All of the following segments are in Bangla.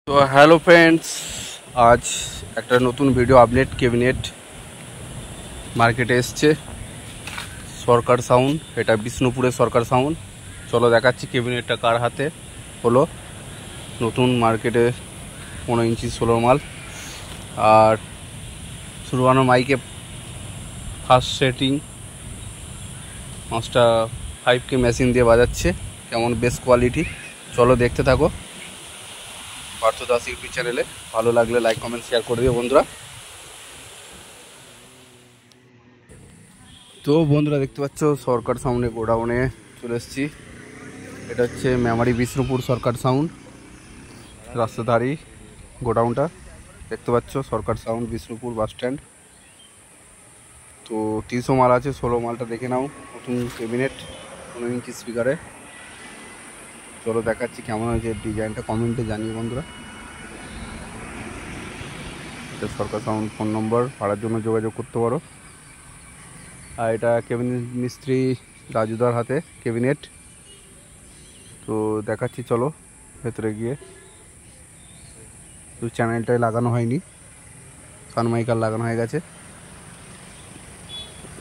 তো হ্যালো ফ্রেন্ডস, আজ একটা নতুন ভিডিও আপডেট। ক্যাবিনেট মার্কেটে এসছে সরকার সাউন্ড। এটা বিষ্ণুপুরের সরকার সাউন্ড। চলো দেখাচ্ছি ক্যাবিনেটটা কার হাতে হলো। নতুন মার্কেটে 15 ইঞ্চি 16 মাল। আর শুরুয়ানো মাইকে ফার্স্ট সেটিং 5টা 5K মেশিন দিয়ে বাজাচ্ছে। কেমন বেস্ট কোয়ালিটি, চলো দেখতে থাকো পার্থ দাস ইউটিউব চ্যানেলে। ভালো লাগলে লাইক কমেন্ট শেয়ার করে দিও বন্ধুরা। তো বন্ধুরা দেখতে পাচ্ছ সরকার সাউন্ডে গোডাউনে চলে এসেছি। এটা হচ্ছে মেমারি বিষ্ণুপুর সরকার সাউন্ড, রাস্তাধারী গোডাউনটা দেখতে পাচ্ছ। সরকার সাউন্ড বিষ্ণুপুর বাস স্ট্যান্ড। তো 300 মাল আছে, 16 মালটা দেখে নাও। নতুন ক্যাবিনেট 15 ইঞ্চি স্পিকারে। চলো দেখাচ্ছি কেমন হয়েছে ডিজাইনটা, কমেন্টে জানিয়ে বন্ধুরা। এটা সরকার সাউন্ড। ফোন নম্বর ভাড়ার জন্য যোগাযোগ করতে পারো। আর এটা ক্যাবিনেট মিস্ত্রি রাজুদার হাতে ক্যাবিনেট। তো দেখাচ্ছি চলো ভেতরে গিয়ে। তো চ্যানেলটায় লাগানো হয়নি, সানমাইকার লাগানো হয়ে গেছে।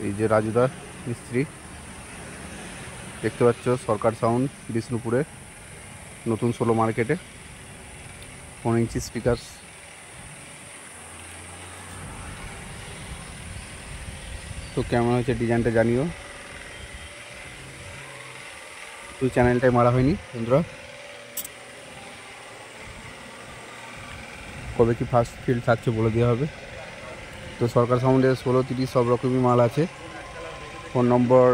এই যে রাজুদার মিস্ত্রি দেখতে পাচ্ছ। সরকার সাউন্ড বিষ্ণুপুরে নতুন 16 মার্কেটে 15 ইঞ্চি স্পিকার। তো কেমন হয়েছে ডিজাইনটা জানিও। তো চ্যানেলটাই মারা হয়নি বন্ধুরা। কবে কি ফার্স্ট ফিল্ড থাকছে বলে দেওয়া হবে। তো সরকার সাউন্ডে 16-30 সব রকমই মাল আছে। ফোন নম্বর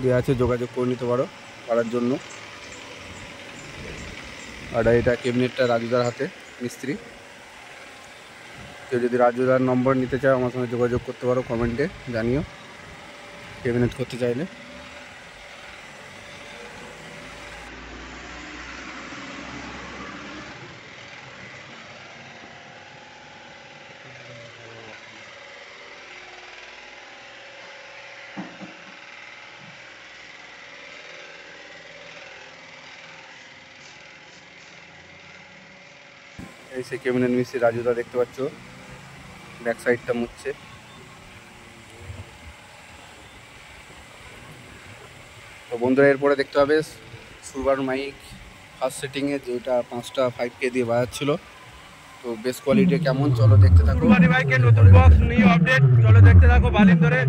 দেওয়া আছে, যোগাযোগ করে নিতে পারো পাড়ার জন্য। আর এটা ক্যাবিনেটটা রাজুদার হাতে মিস্ত্রি। কেউ যদি রাজুদার নম্বর নিতে চাও আমার সঙ্গে যোগাযোগ করতে পারো, কমেন্টে জানিও ক্যাবিনেট করতে চাইলে। এই সেই ক্যাবিনেট মিস্ত্রি রাজুদা দেখতে পাচ্ছ, ব্যাক সাইডটা মুছছে। তো বন্ধুরা এরপরে দেখতে হবে সুরবার মাইক ফার্স্ট সেটিংয়ে, যেটা 5টা 5K দিয়ে বাজাচ্ছিল। তো বেস্ট কোয়ালিটি কেমন চলো দেখতে থাকো। মাইকের নতুন বক্স নিউ আপডেট, চলো দেখতে থাকো বালিন ধরে।